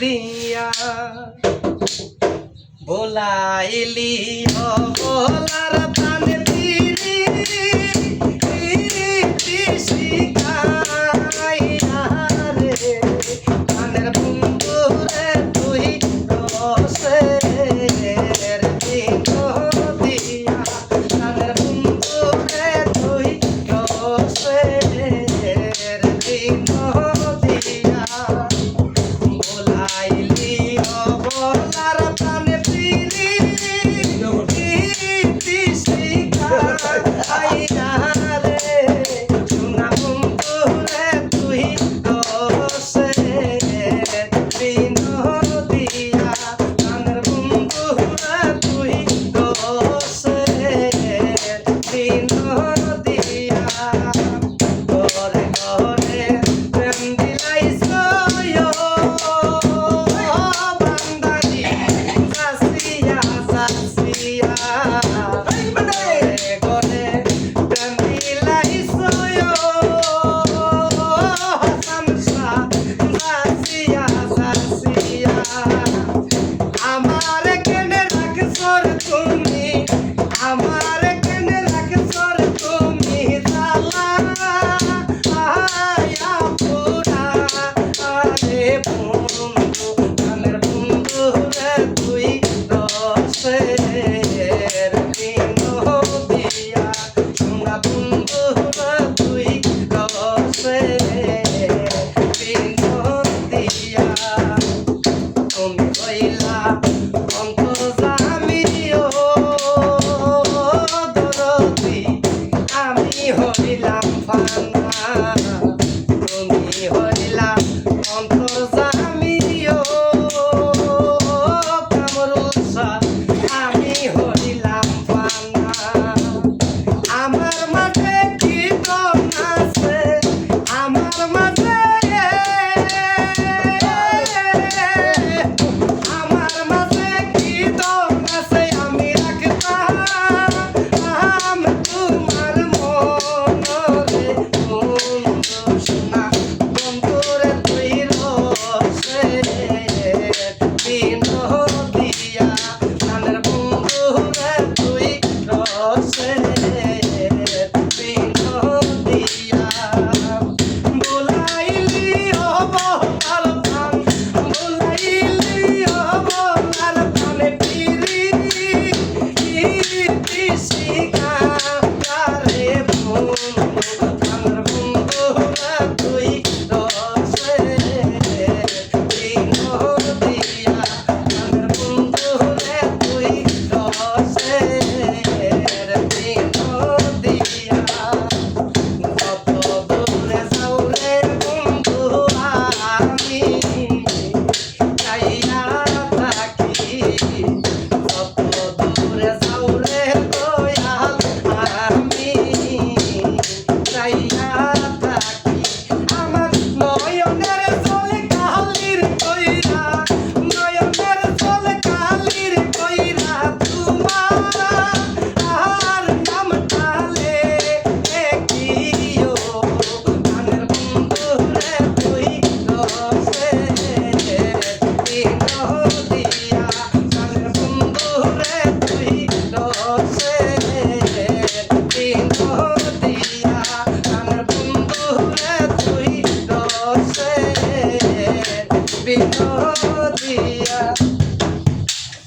দিয়া ভোলাইলি ভোলার প্রাণ শিখাইয়া রে প্রাণের বন্ধু রে তুই রসের দিন দিয়া প্রাণের বন্ধু রে তুই রসের দিন দিয়া ভোলাইলি ভোলার প্রাণ হইলাম ফানা তুমি হইলা অন্তর্জামিও কামরুল শাহ আমি হইলাম ফানা আমার মাঝে কি দম আছে আমার মাঝে আমার মাঝে কি দম আছে আমি রাখতাম তোমার বিনোদী